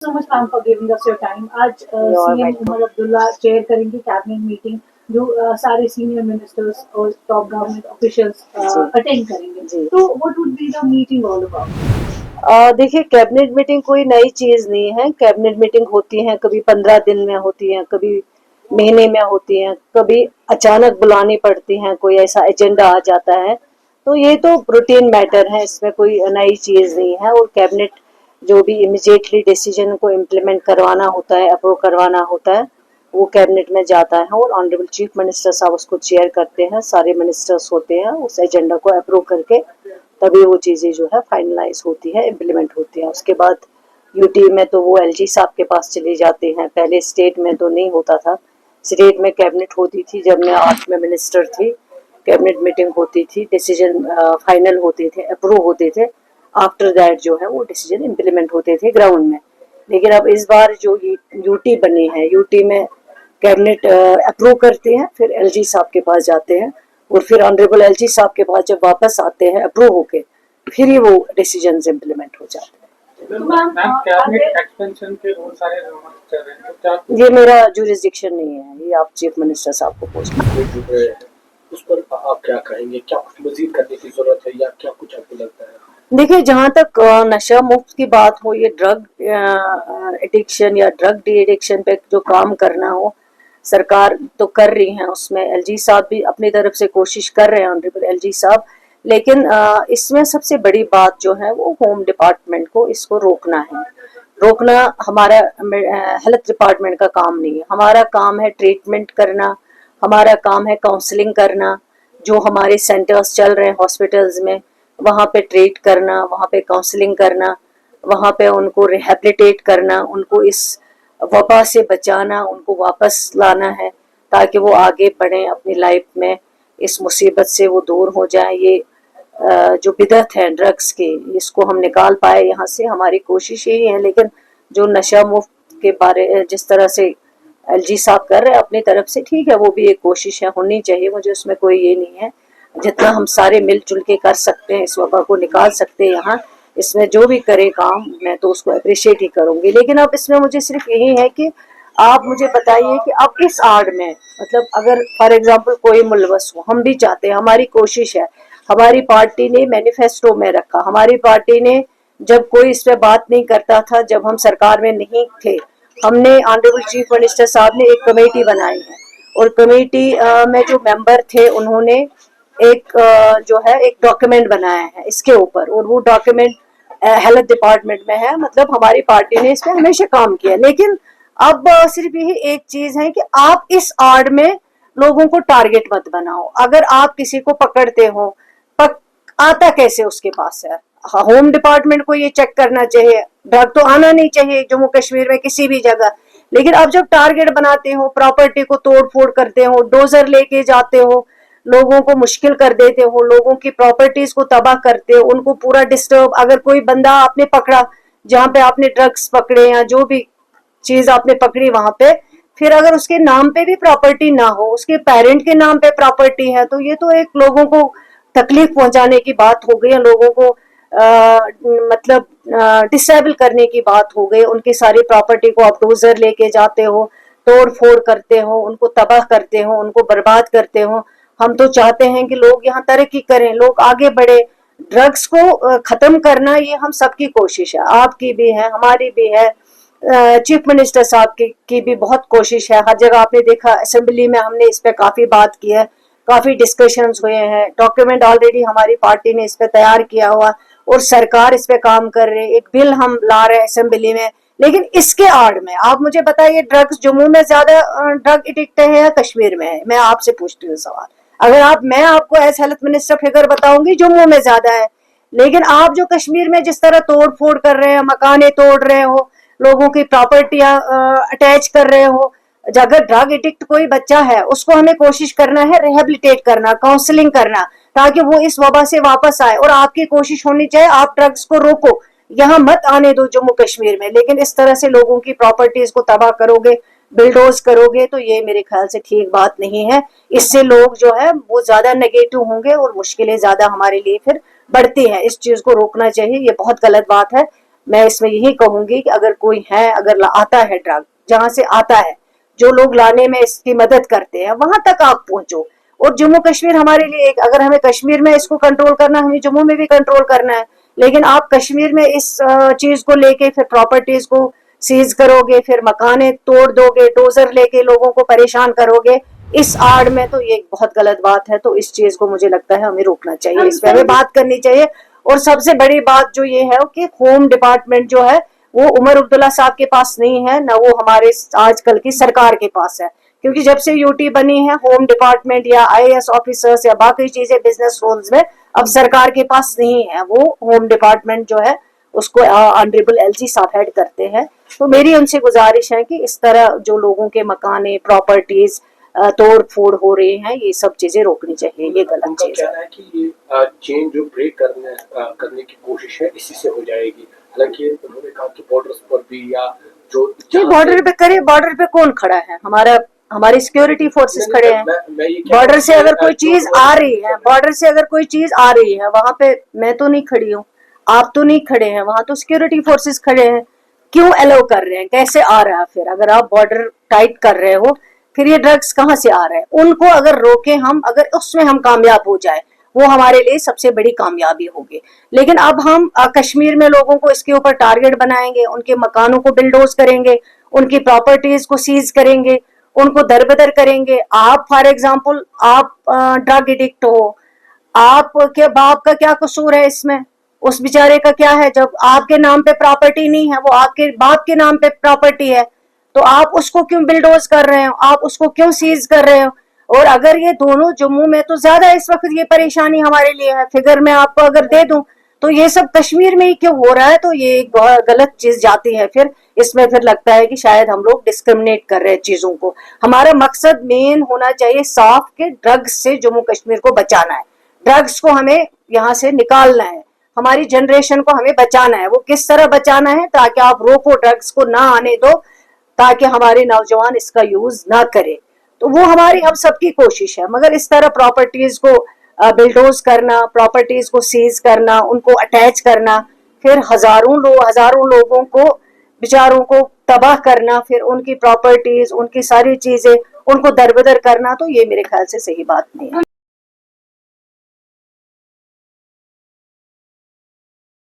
So much, ma'am, for giving us your time. आज You are CM welcome. Omar Abdullah chair करेंगे cabinet meeting, जो सारे senior ministers और top government officials जी attend करेंगे. जी तो what would be the meeting all about? देखिए, कैबिनेट मीटिंग कोई नई चीज नहीं है। कैबिनेट मीटिंग होती है, कभी 15 दिन में होती है, कभी महीने में होती है, कभी अचानक बुलानी पड़ती है, कोई ऐसा एजेंडा आ जाता है। तो ये तो रूटीन मैटर है, इसमें कोई नई चीज नहीं है। और कैबिनेट जो भी इमिजिएटली डिसीजन को इम्प्लीमेंट करवाना होता है, अप्रूव करवाना होता है, वो कैबिनेट में जाता है और ऑनरेबल चीफ मिनिस्टर साहब उसको चेयर करते हैं। सारे मिनिस्टर्स होते हैं, उस एजेंडा को अप्रूव करके तभी वो चीज़ें जो है फाइनलाइज होती है, इम्प्लीमेंट होती है। उसके बाद यूटी में तो वो एलजी साहब के पास चली जाते हैं। पहले स्टेट में तो नहीं होता था। स्टेट में कैबिनेट होती थी, जब मैं 8 में मिनिस्टर थी, कैबिनेट मीटिंग होती थी, डिसीजन फाइनल होते थे, अप्रूव होते थे। आफ्टर दैट जो है वो डिसीजन इम्प्लीमेंट होते थे ग्राउंड में। लेकिन अब इस बार जो यूटी बनी है, यूटी में कैबिनेट अप्रूव करते हैं, फिर एलजी साहब के पास जाते हैं, और फिर ऑनरेबल एलजी साहब के पास जब वापस आते हैं अप्रूव होके, फिर ही वो डिसीजन इम्प्लीमेंट हो जाते हैं। कैबिनेट एक्सपेंशन के बहुत सारे रूमर्स चल रहे हैं, तो क्या ये मेरा जुरिस्डिक्शन नहीं है, ये आप चीफ मिनिस्टर साहब को पूछना। जुड़ रहे हैं, उस पर आप क्या कहेंगे? क्या कुछ मजीद करने की जरूरत है या क्या कुछ आपको लगता है? देखिए, जहाँ तक नशा मुक्त की बात हो, ये ड्रग एडिक्शन या ड्रग डी एडिक्शन पे जो काम करना हो, सरकार तो कर रही है। उसमें एलजी साहब भी अपनी तरफ से कोशिश कर रहे हैं, ऑनरेबल एलजी साहब। लेकिन इसमें सबसे बड़ी बात जो है वो होम डिपार्टमेंट को इसको रोकना है। रोकना हमारा हेल्थ डिपार्टमेंट का काम नहीं है। हमारा काम है ट्रीटमेंट करना, हमारा काम है काउंसलिंग करना। जो हमारे सेंटर्स चल रहे हैं हॉस्पिटल्स में, वहाँ पे ट्रीट करना, वहाँ पे काउंसलिंग करना, वहाँ पे उनको रिहेबिलिटेट करना, उनको इस वबा से बचाना, उनको वापस लाना है ताकि वो आगे बढ़ें अपनी लाइफ में, इस मुसीबत से वो दूर हो जाए। ये जो बिदअत है ड्रग्स की, इसको हम निकाल पाए यहाँ से, हमारी कोशिश यही है। लेकिन जो नशा मुफ्त के बारे जिस तरह से एलजी साहब कर रहे हैं अपनी तरफ से, ठीक है, वो भी एक कोशिश है, होनी चाहिए, मुझे उसमें कोई ये नहीं है। जितना हम सारे मिलजुल के कर सकते हैं, इस वबा को निकाल सकते हैं यहाँ, इसमें जो भी करे काम, मैं तो उसको अप्रिशिएट ही करूंगी। लेकिन अब इसमें मुझे सिर्फ यही है कि आप मुझे बताइए कि अब इस आड़ में, मतलब अगर फॉर एग्जांपल कोई मुलवस हो, हम भी चाहते हैं, हमारी कोशिश है, हमारी पार्टी ने मैनिफेस्टो में रखा, हमारी पार्टी ने जब कोई इस पे बात नहीं करता था, जब हम सरकार में नहीं थे, हमने ऑनरेबल चीफ मिनिस्टर साहब ने एक कमेटी बनाई है, और कमेटी में जो मेंबर थे उन्होंने एक जो है एक डॉक्यूमेंट बनाया है इसके ऊपर, और वो डॉक्यूमेंट हेल्थ डिपार्टमेंट में है। मतलब हमारी पार्टी ने इस पे हमेशा काम किया। लेकिन अब सिर्फ यही एक चीज है कि आप इस आड़ में लोगों को टारगेट मत बनाओ। अगर आप किसी को पकड़ते हो, आता कैसे उसके पास है? होम डिपार्टमेंट को ये चेक करना चाहिए, ड्रग तो आना नहीं चाहिए जम्मू कश्मीर में किसी भी जगह। लेकिन अब जब टारगेट बनाते हो, प्रॉपर्टी को तोड़ फोड़ करते हो, डोजर लेके जाते हो, लोगों को मुश्किल कर देते हो, लोगों की प्रॉपर्टीज को तबाह करते हो, उनको पूरा डिस्टर्ब। अगर कोई बंदा आपने पकड़ा, जहाँ पे आपने ड्रग्स पकड़े या जो भी चीज आपने पकड़ी वहां पे, फिर अगर उसके नाम पे भी प्रॉपर्टी ना हो, उसके पेरेंट के नाम पे प्रॉपर्टी है, तो ये तो एक लोगों को तकलीफ पहुंचाने की बात हो गई है, लोगों को मतलब डिसेबल करने की बात हो गई। उनकी सारी प्रॉपर्टी को आप डोजर लेके जाते हो, तोड़ फोड़ करते हो, उनको तबाह करते हो, उनको बर्बाद करते हो। हम तो चाहते हैं कि लोग यहाँ तरक्की करें, लोग आगे बढ़े। ड्रग्स को खत्म करना ये हम सबकी कोशिश है, आपकी भी है, हमारी भी है, चीफ मिनिस्टर साहब की भी बहुत कोशिश है। हर जगह आपने देखा, असेंबली में हमने इस पे काफी बात की है, काफी डिस्कशंस हुए हैं, डॉक्यूमेंट ऑलरेडी हमारी पार्टी ने इस पे तैयार किया हुआ, और सरकार इस पे काम कर रहे हैं, एक बिल हम ला रहे हैं असेंबली में। लेकिन इसके आड़ में आप मुझे बताइए, ड्रग्स जम्मू में ज्यादा ड्रग एडिक्ट है या कश्मीर में है? मैं आपसे पूछती हूँ सवाल। अगर मैं आपको एज हेल्थ मिनिस्टर फिगर बताऊंगी, जम्मू में ज्यादा है। लेकिन आप जो कश्मीर में जिस तरह तोड़ फोड़ कर रहे हैं, मकाने तोड़ रहे हो, लोगों की प्रॉपर्टियां अटैच कर रहे हो, अगर ड्रग एडिक्ट कोई बच्चा है, उसको हमें कोशिश करना है रिहेबिलिटेट करना, काउंसलिंग करना, ताकि वो इस वबा से वापस आए। और आपकी कोशिश होनी चाहिए, आप ड्रग्स को रोको, यहाँ मत आने दो जम्मू कश्मीर में। लेकिन इस तरह से लोगों की प्रॉपर्टीज को तबाह करोगे, बिल्डोज करोगे, तो ये मेरे ख्याल से ठीक बात नहीं है। इससे लोग जो है वो ज्यादा नेगेटिव होंगे और मुश्किलें ज्यादा हमारे लिए फिर बढ़ती हैं। इस चीज को रोकना चाहिए, ये बहुत गलत बात है। मैं इसमें यही कहूंगी कि अगर कोई है, अगर आता है ड्रग, जहां से आता है, जो लोग लाने में इसकी मदद करते हैं, वहां तक आप पहुंचो। और जम्मू कश्मीर हमारे लिए एक, अगर हमें कश्मीर में इसको कंट्रोल करना, हमें जम्मू में भी कंट्रोल करना है। लेकिन आप कश्मीर में इस चीज को लेके फिर प्रॉपर्टीज को सीज करोगे, फिर मकाने तोड़ दोगे, डोजर लेके लोगों को परेशान करोगे, इस आड़ में तो ये एक बहुत गलत बात है। तो इस चीज को मुझे लगता है हमें रोकना चाहिए, इस पे हमें बात करनी चाहिए। और सबसे बड़ी बात जो ये है कि होम डिपार्टमेंट जो है वो उमर अब्दुल्ला साहब के पास नहीं है, ना वो हमारे आजकल की सरकार के पास है। क्योंकि जब से यूटी बनी है, होम डिपार्टमेंट या आईएएस ऑफिसर्स या बाकी चीजें बिजनेस रोल्स में अब सरकार के पास नहीं है। वो होम डिपार्टमेंट जो है उसको ऑनरेबल एलजी साहब हेड करते हैं। तो मेरी उनसे गुजारिश है कि इस तरह जो लोगों के मकाने, प्रॉपर्टीज तोड़ फोड़ हो रहे हैं, ये सब चीजें रोकनी चाहिए। ये गलत चीज कहना है कि ये चेन जो ब्रेक करने की कोशिश है इसी से हो जाएगी। हालांकि उन्होंने कहा कि बॉर्डर्स पर भी या जो बॉर्डर पे करे, बॉर्डर पे कौन खड़ा है? हमारी सिक्योरिटी फोर्सेस खड़े हैं। बॉर्डर से अगर कोई चीज आ रही है, बॉर्डर से अगर कोई चीज आ रही है, वहां पे मैं तो नहीं खड़ी हूँ, आप तो नहीं खड़े हैं, वहां तो सिक्योरिटी फोर्सेस खड़े हैं। क्यों अलाउ कर रहे हैं? कैसे आ रहा है? फिर अगर आप बॉर्डर टाइट कर रहे हो, फिर ये ड्रग्स कहाँ से आ रहे हैं? उनको अगर रोके हम, अगर उसमें हम कामयाब हो जाए, वो हमारे लिए सबसे बड़ी कामयाबी होगी। लेकिन अब हम कश्मीर में लोगों को इसके ऊपर टारगेट बनाएंगे, उनके मकानों को बिल्डोज करेंगे, उनकी प्रॉपर्टीज को सीज करेंगे, उनको दरबदर करेंगे। आप फॉर एग्जाम्पल आप ड्रग एडिक्ट हो, आपके बाप का क्या कसूर है इसमें? उस बेचारे का क्या है? जब आपके नाम पे प्रॉपर्टी नहीं है, वो आपके बाप के नाम पे प्रॉपर्टी है, तो आप उसको क्यों बिल्डोज कर रहे हो? आप उसको क्यों सीज कर रहे हो? और अगर ये दोनों जम्मू में तो ज्यादा इस वक्त ये परेशानी हमारे लिए है, फिगर मैं आपको अगर दे दूं तो ये सब कश्मीर में ही क्यों हो रहा है? तो ये एक गलत चीज जाती है। फिर इसमें फिर लगता है कि शायद हम लोग डिस्क्रिमिनेट कर रहे हैं चीजों को। हमारा मकसद मेन होना चाहिए साफ के ड्रग्स से जम्मू कश्मीर को बचाना है, ड्रग्स को हमें यहाँ से निकालना है, हमारी जनरेशन को हमें बचाना है। वो किस तरह बचाना है? ताकि आप रोको, ड्रग्स को ना आने दो, ताकि हमारे नौजवान इसका यूज ना करें। तो वो हमारी हम सबकी कोशिश है। मगर इस तरह प्रॉपर्टीज को बिल्डोज करना, प्रॉपर्टीज को सीज करना, उनको अटैच करना, फिर हजारों लोगों को बेचारों को तबाह करना, फिर उनकी प्रॉपर्टीज, उनकी सारी चीजें उनको दरबदर करना, तो ये मेरे ख्याल से सही बात नहीं है।